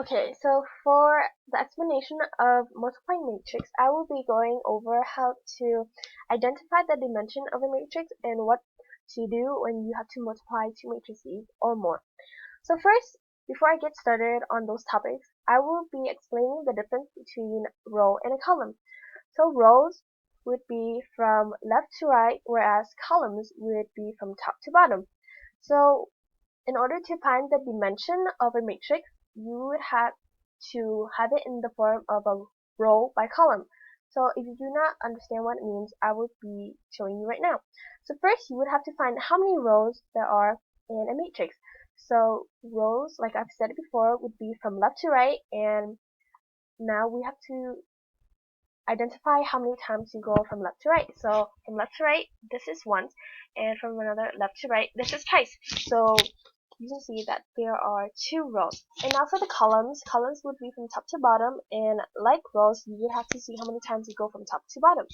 Okay, so for the explanation of multiplying matrix, I will be going over how to identify the dimension of a matrix and what to do when you have to multiply two matrices or more. So first, before I get started on those topics, I will be explaining the difference between row and a column. So rows would be from left to right, whereas columns would be from top to bottom. So in order to find the dimension of a matrix, you would have to have it in the form of a row by column. So if you do not understand what it means, I will be showing you right now. So first, you would have to find how many rows there are in a matrix. So rows, like I've said before, would be from left to right, and now we have to identify how many times you go from left to right. So from left to right, this is once, and from another left to right, this is twice. So you can see that there are two rows. And now for the columns, columns would be from top to bottom, and like rows, you would have to see how many times you go from top to bottom.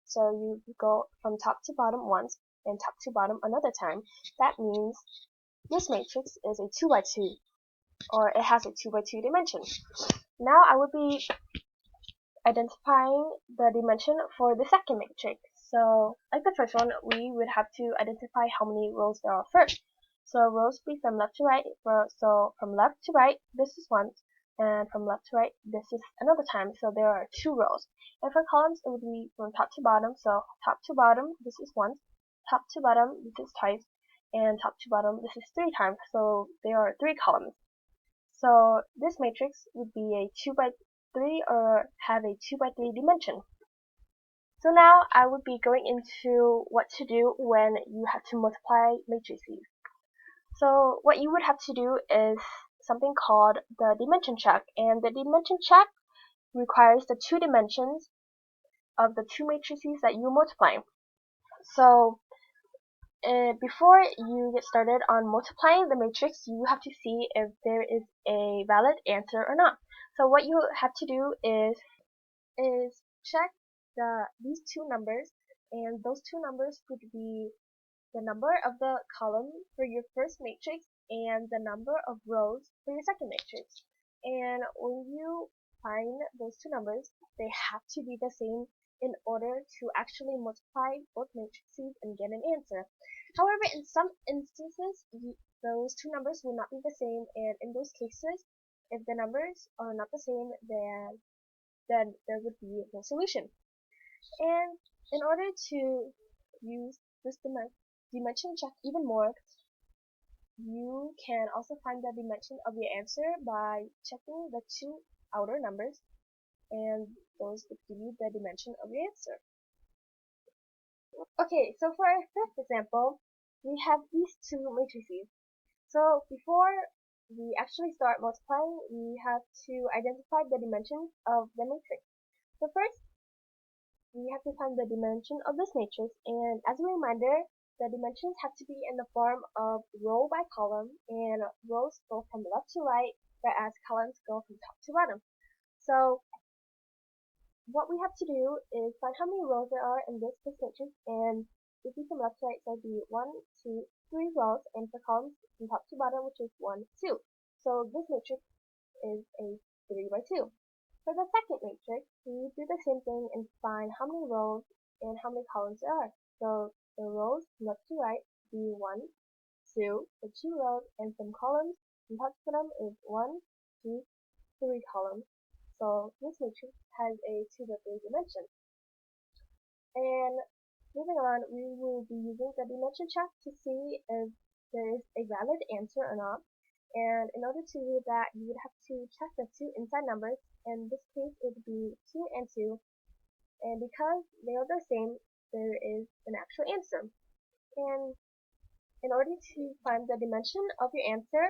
So you go from top to bottom once, and top to bottom another time. That means this matrix is a 2 by 2, or it has a 2 by 2 dimension. Now I would be identifying the dimension for the second matrix. So like the first one, we would have to identify how many rows there are first. So rows would be from left to right. So from left to right, this is once, and from left to right, this is another time. So there are two rows. And for columns, it would be from top to bottom. So top to bottom, this is once. Top to bottom, this is twice. And top to bottom, this is three times. So there are three columns. So this matrix would be a 2 by 3 or have a 2 by 3 dimension. So now I would be going into what to do when you have to multiply matrices. So what you would have to do is something called the dimension check, and the dimension check requires the two dimensions of the two matrices that you're multiplying. So before you get started on multiplying the matrix, you have to see if there is a valid answer or not. So what you have to do is check these two numbers, and those two numbers would be the number of the column for your first matrix and the number of rows for your second matrix. And when you find those two numbers, they have to be the same in order to actually multiply both matrices and get an answer. However, in some instances, those two numbers will not be the same, and in those cases, if the numbers are not the same, then there would be no solution. And in order to use this dimension check even more, you can also find the dimension of your answer by checking the two outer numbers, and those would give you the dimension of your answer. Okay, so for our fifth example, we have these two matrices. So before we actually start multiplying, we have to identify the dimensions of the matrix. So first, we have to find the dimension of this matrix, and as a reminder, the dimensions have to be in the form of row by column, and rows go from left to right, whereas columns go from top to bottom. So what we have to do is find how many rows there are in this matrix, and if we from left to right, so it'd be 1, 2, 3 rows, and for columns from top to bottom, which is 1, 2. So this matrix is a 3 by 2. For the second matrix, we do the same thing and find how many rows and how many columns there are. So the rows from left to right be 1, 2, the 2 rows, and from columns from top to bottom is 1, 2, 3 columns. So this matrix has a 2 by 3 dimension. And moving on, we will be using the dimension check to see if there is a valid answer or not. And in order to do that, you would have to check the two inside numbers. In this case, it would be 2 and 2. And because they are the same, there is an actual answer. And in order to find the dimension of your answer,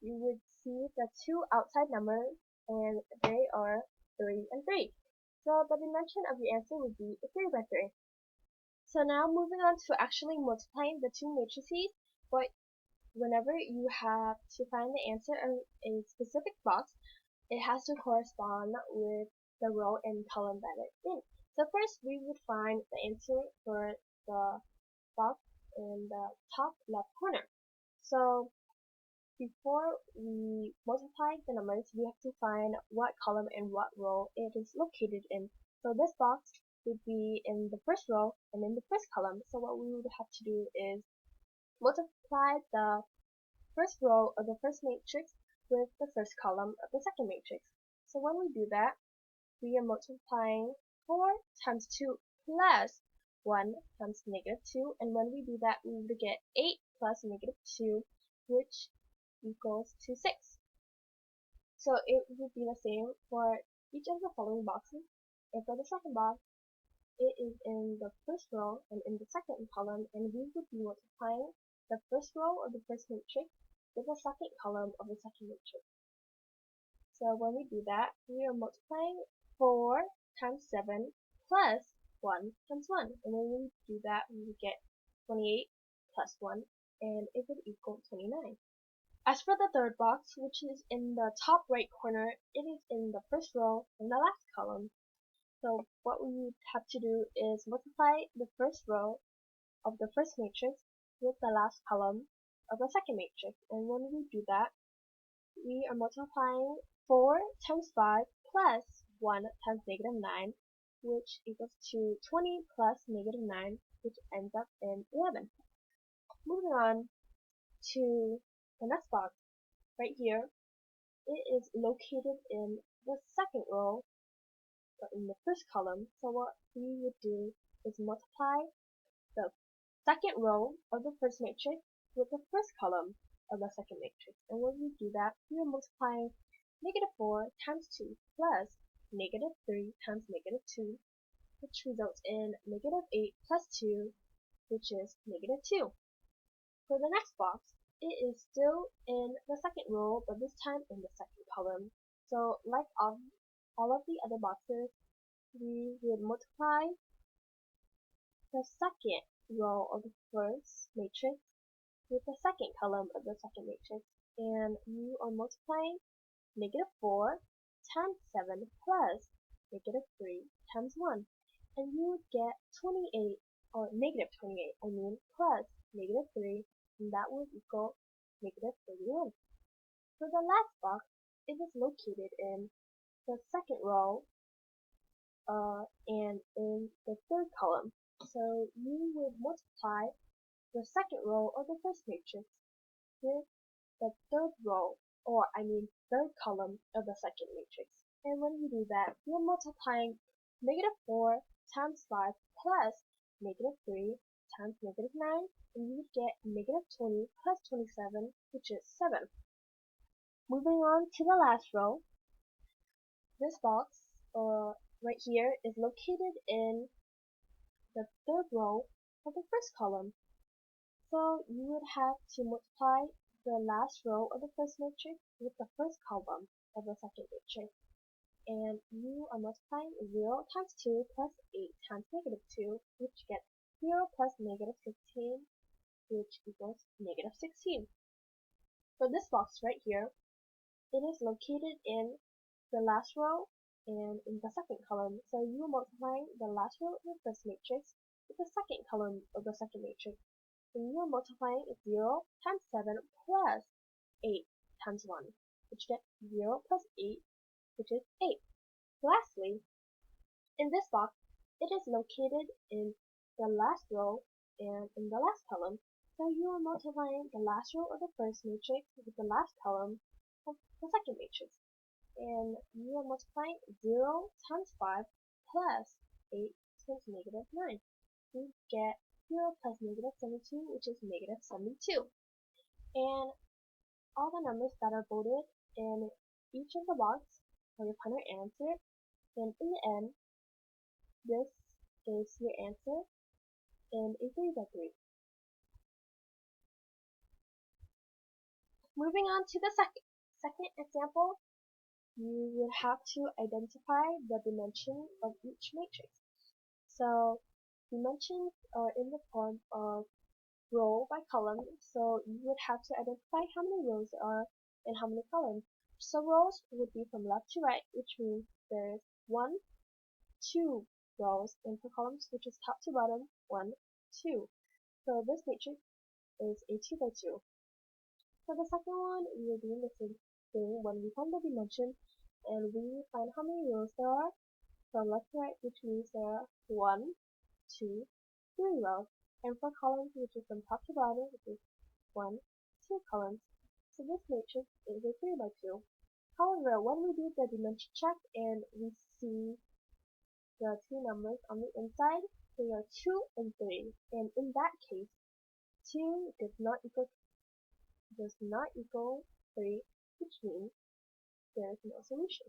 you would see the two outside numbers, and they are 3 and 3. So the dimension of your answer would be a 3 by 3. So now moving on to actually multiplying the two matrices, but whenever you have to find the answer in a specific box, it has to correspond with the row and column that it's in. So first we would find the answer for the box in the top left corner. So before we multiply the numbers, we have to find what column and what row it is located in. So this box would be in the first row and in the first column. So what we would have to do is multiply the first row of the first matrix with the first column of the second matrix. So when we do that, we are multiplying 4 times 2 plus 1 times negative 2, and when we do that, we would get 8 plus negative 2, which equals to 6. So it would be the same for each of the following boxes. And for the second box, it is in the first row and in the second column, and we would be multiplying the first row of the first matrix with the second column of the second matrix. So when we do that, we are multiplying 4 times 7 plus 1 times 1. And when we do that, we would get 28 plus 1, and it would equal 29. As for the third box, which is in the top right corner, it is in the first row in the last column. So what we would have to do is multiply the first row of the first matrix with the last column of the second matrix. And when we do that, we are multiplying 4 times 5 plus 1 times negative 9, which equals to 20 plus negative 9, which ends up in 11. Moving on to the next box, right here, it is located in the second row, but in the first column. So what we would do is multiply the second row of the first matrix with the first column of the second matrix. And when we do that, we are multiplying negative 4 times 2 plus negative 3 times negative 2, which results in negative 8 plus 2, which is negative 2. For the next box, it is still in the second row, but this time in the second column. So like all of the other boxes, we would multiply the second row of the first matrix with the second column of the second matrix, and you are multiplying negative 4 times 7 plus negative 3 times 1, and you would get 28, or negative 28, I mean, plus negative 3, and that would equal negative 31. For the last box, it is located in the second row and in the third column. So you would multiply the second row of the first matrix with the third row, or I mean third column of the second matrix. And when you do that, you're multiplying negative 4 times 5 plus negative 3 times negative 9, and you would get negative 20 plus 27, which is 7. Moving on to the last row, this box right here is located in the third row of the first column. So you would have to multiply the last row of the first matrix with the first column of the second matrix. And you are multiplying 0 times 2 plus 8 times negative 2, which gets 0 plus negative 16, which equals negative 16. For this box right here, it is located in the last row and in the second column. So you are multiplying the last row of the first matrix with the second column of the second matrix. And you are multiplying 0 times 7 plus 8 times 1, which gets 0 plus 8, which is 8. Lastly, in this box, it is located in the last row and in the last column. So you are multiplying the last row of the first matrix with the last column of the second matrix. And you are multiplying 0 times 5 plus 8 times negative 9. You get 0 plus negative 72, which is negative 72. And all the numbers that are voted in each of the box are your final answer. And in the end, this is your answer in a 3x3. Moving on to the second example, you would have to identify the dimension of each matrix. So dimensions are in the form of row by column, so you would have to identify how many rows there are and how many columns. So rows would be from left to right, which means there's 1, 2 rows, and for columns, which is top to bottom, 1, 2. So this matrix is a 2x2. For the second one, we are doing the same thing when we find the dimension and we find how many rows there are from left to right, which means there are 1, 2, 3 rows. And for columns, which is from top to bottom, which is 1, 2 columns. So this matrix is a 3 by 2. However, when we do the dimension check and we see the two numbers on the inside, they are 2 and 3. And in that case, 2 does not equal 3, which means there is no solution.